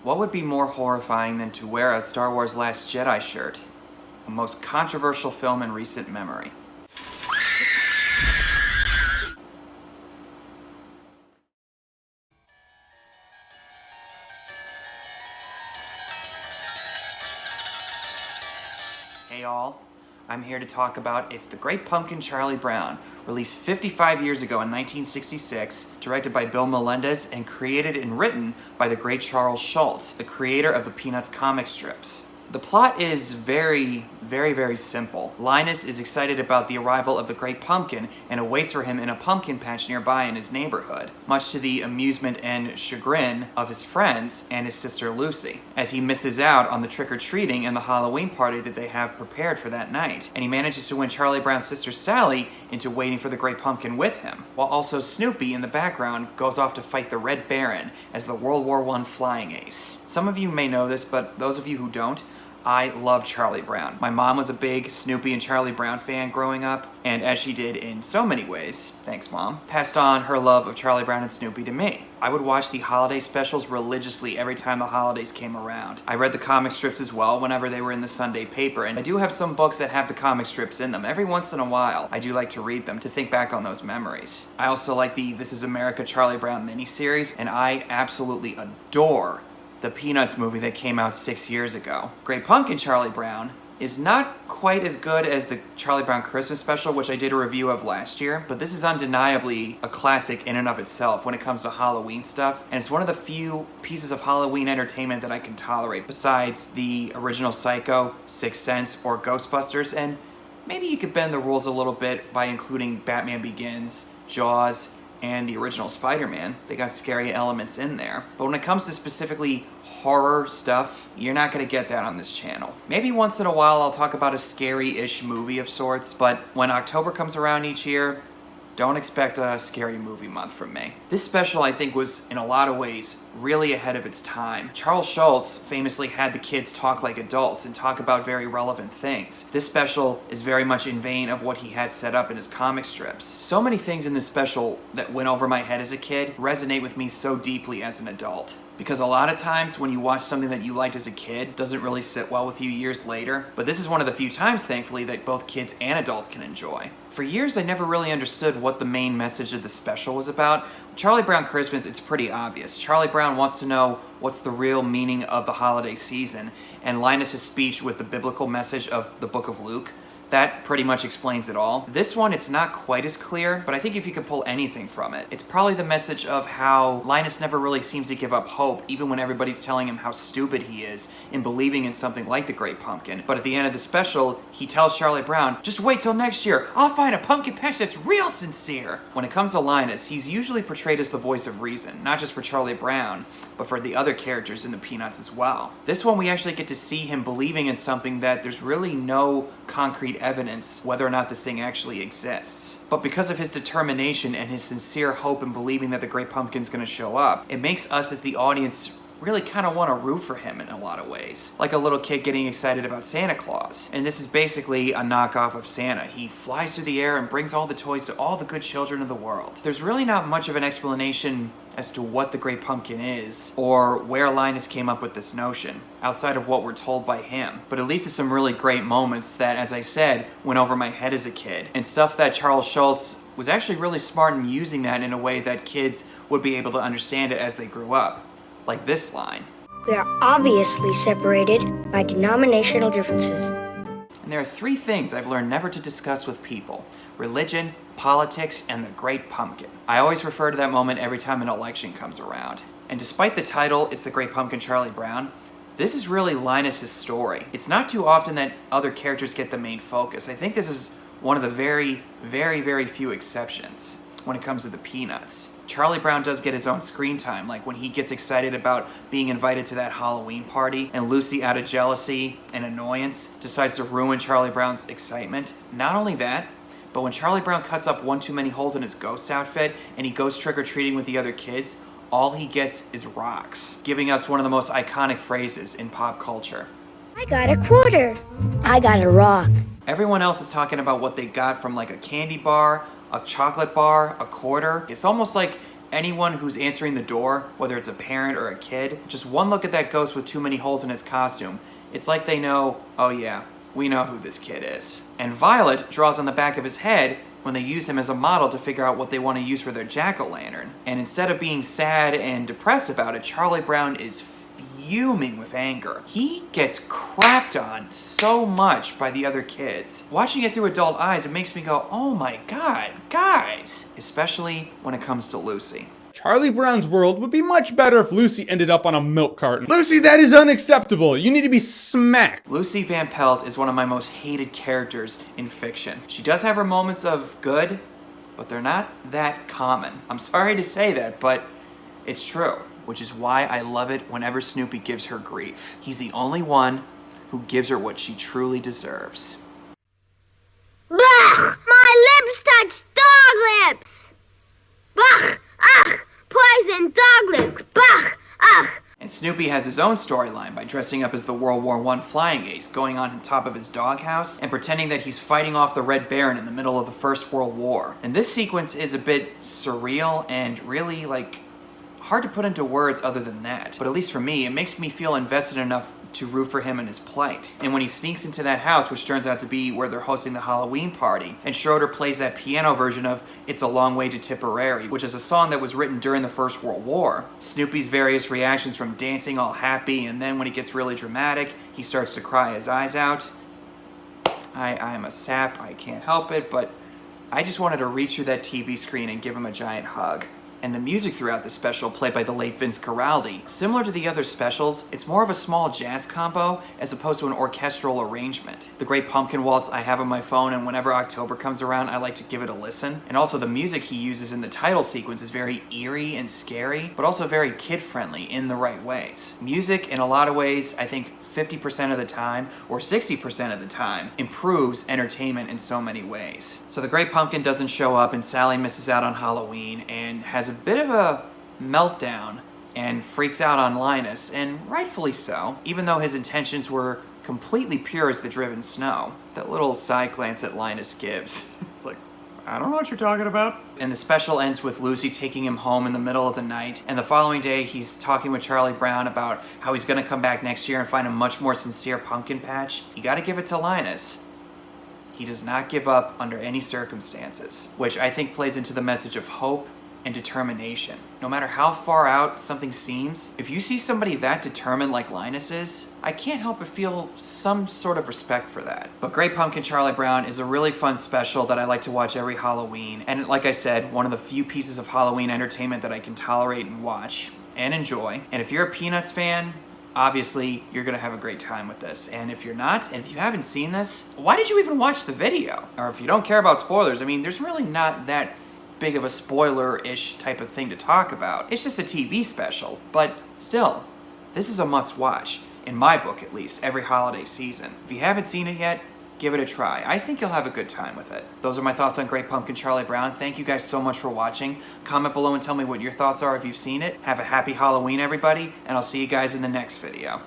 What would be more horrifying than to wear a Star Wars Last Jedi shirt? The most controversial film in recent memory. Hey all, I'm here to talk about It's the Great Pumpkin, Charlie Brown, released 55 years ago in 1966, directed by Bill Melendez and created and written by the great Charles Schulz, the creator of the Peanuts comic strips. The plot is very simple. Linus is excited about the arrival of the Great Pumpkin and awaits for him in a pumpkin patch nearby in his neighborhood, much to the amusement and chagrin of his friends and his sister Lucy, as he misses out on the trick-or-treating and the Halloween party that they have prepared for that night, and he manages to win Charlie Brown's sister Sally into waiting for the Great Pumpkin with him, while also Snoopy in the background goes off to fight the Red Baron as the World War I flying ace. Some of you may know this, but those of you who don't, I love Charlie Brown. My mom was a big Snoopy and Charlie Brown fan growing up, and as she did in so many ways, thanks Mom, passed on her love of Charlie Brown and Snoopy to me. I would watch the holiday specials religiously every time the holidays came around. I read the comic strips as well whenever they were in the Sunday paper, and I do have some books that have the comic strips in them. Every once in a while, I do like to read them to think back on those memories. I also like the This Is America Charlie Brown miniseries, and I absolutely adore the Peanuts movie that came out 6 years ago. Great Pumpkin Charlie Brown is not quite as good as the Charlie Brown Christmas special, which I did a review of last year, but this is undeniably a classic in and of itself when it comes to Halloween stuff, and it's one of the few pieces of Halloween entertainment that I can tolerate, besides the original Psycho, Sixth Sense, or Ghostbusters, and maybe you could bend the rules a little bit by including Batman Begins, Jaws, and the original Spider-Man. They got scary elements in there. But when it comes to specifically horror stuff, you're not gonna get that on this channel. Maybe once in a while I'll talk about a scary-ish movie of sorts, but when October comes around each year, don't expect a scary movie month from me. This special, I think, was, in a lot of ways, really ahead of its time. Charles Schulz famously had the kids talk like adults and talk about very relevant things. This special is very much in vein of what he had set up in his comic strips. So many things in this special that went over my head as a kid resonate with me so deeply as an adult. Because a lot of times when you watch something that you liked as a kid, it doesn't really sit well with you years later. But this is one of the few times, thankfully, that both kids and adults can enjoy. For years, I never really understood what the main message of the special was about. Charlie Brown Christmas, it's pretty obvious. Charlie Brown wants to know what's the real meaning of the holiday season, and Linus' speech with the biblical message of the Book of Luke, that pretty much explains it all. This one, it's not quite as clear, but I think if you could pull anything from it, it's probably the message of how Linus never really seems to give up hope, even when everybody's telling him how stupid he is in believing in something like the Great Pumpkin. But at the end of the special, he tells Charlie Brown, just wait till next year, I'll find a pumpkin patch that's real sincere. When it comes to Linus, he's usually portrayed as the voice of reason, not just for Charlie Brown, but for the other characters in the Peanuts as well. This one, we actually get to see him believing in something that there's really no concrete evidence whether or not this thing actually exists. But because of his determination and his sincere hope in believing that the Great Pumpkin's gonna show up, it makes us as the audience really kind of want to root for him in a lot of ways. Like a little kid getting excited about Santa Claus. And this is basically a knockoff of Santa. He flies through the air and brings all the toys to all the good children of the world. There's really not much of an explanation as to what the Great Pumpkin is, or where Linus came up with this notion, outside of what we're told by him. But at least it's some really great moments that, as I said, went over my head as a kid, and stuff that Charles Schulz was actually really smart in using that in a way that kids would be able to understand it as they grew up. Like this line. We are obviously separated by denominational differences. And there are 3 things I've learned never to discuss with people: religion, politics, and the Great Pumpkin. I always refer to that moment every time an election comes around. And despite the title, It's the Great Pumpkin Charlie Brown, this is really Linus' story. It's not too often that other characters get the main focus. I think this is one of the very few exceptions when it comes to the Peanuts. Charlie Brown does get his own screen time, like when he gets excited about being invited to that Halloween party, and Lucy, out of jealousy and annoyance, decides to ruin Charlie Brown's excitement. Not only that, but when Charlie Brown cuts up one too many holes in his ghost outfit and he goes trick-or-treating with the other kids, all he gets is rocks, giving us one of the most iconic phrases in pop culture. I got a quarter. I got a rock. Everyone else is talking about what they got from like a candy bar, a chocolate bar, a quarter. It's almost like anyone who's answering the door, whether it's a parent or a kid, just one look at that ghost with too many holes in his costume, it's like they know, oh yeah, we know who this kid is. And Violet draws on the back of his head when they use him as a model to figure out what they want to use for their jack-o'-lantern. And instead of being sad and depressed about it, Charlie Brown is fuming with anger. He gets crapped on so much by the other kids. Watching it through adult eyes, it makes me go, oh my god, guys! Especially when it comes to Lucy. Charlie Brown's world would be much better if Lucy ended up on a milk carton. Lucy, that is unacceptable. You need to be smacked. Lucy Van Pelt is one of my most hated characters in fiction. She does have her moments of good, but they're not that common. I'm sorry to say that, but it's true, which is why I love it whenever Snoopy gives her grief. He's the only one who gives her what she truly deserves. Bah! My lips touch dog lips! Bah! Ugh! Poison dog lips! Bah! Ugh! And Snoopy has his own storyline by dressing up as the World War I flying ace, going on top of his doghouse, and pretending that he's fighting off the Red Baron in the middle of the First World War. And this sequence is a bit surreal and really, hard to put into words other than that. But at least for me, it makes me feel invested enough to root for him and his plight. And when he sneaks into that house, which turns out to be where they're hosting the Halloween party, and Schroeder plays that piano version of It's a Long Way to Tipperary, which is a song that was written during the First World War. Snoopy's various reactions from dancing all happy, and then when it gets really dramatic, he starts to cry his eyes out. I'm a sap, I can't help it, but I just wanted to reach through that TV screen and give him a giant hug. And the music throughout the special, played by the late Vince Guaraldi, similar to the other specials, it's more of a small jazz combo as opposed to an orchestral arrangement. The Great Pumpkin Waltz I have on my phone, and whenever October comes around, I like to give it a listen. And also the music he uses in the title sequence is very eerie and scary, but also very kid-friendly in the right ways. Music, in a lot of ways, I think 50% of the time, or 60% of the time, improves entertainment in so many ways. So the Great Pumpkin doesn't show up, and Sally misses out on Halloween and has a bit of a meltdown and freaks out on Linus, and rightfully so, even though his intentions were completely pure as the driven snow. That little side glance that Linus gives. It's like, I don't know what you're talking about. And the special ends with Lucy taking him home in the middle of the night, and the following day he's talking with Charlie Brown about how he's gonna come back next year and find a much more sincere pumpkin patch. You gotta give it to Linus. He does not give up under any circumstances, which I think plays into the message of hope and determination. No matter how far out something seems, if you see somebody that determined like Linus is, I can't help but feel some sort of respect for that. But Great Pumpkin Charlie Brown is a really fun special that I like to watch every Halloween, and like I said, one of the few pieces of Halloween entertainment that I can tolerate and watch and enjoy. And if you're a Peanuts fan, obviously you're gonna have a great time with this. And if you're not, and if you haven't seen this, why did you even watch the video? Or if you don't care about spoilers, I mean, there's really not that big of a spoiler-ish type of thing to talk about. It's just a TV special, but still, this is a must-watch, in my book at least, every holiday season. If you haven't seen it yet, give it a try. I think you'll have a good time with it. Those are my thoughts on Great Pumpkin Charlie Brown. Thank you guys so much for watching. Comment below and tell me what your thoughts are if you've seen it. Have a happy Halloween, everybody, and I'll see you guys in the next video.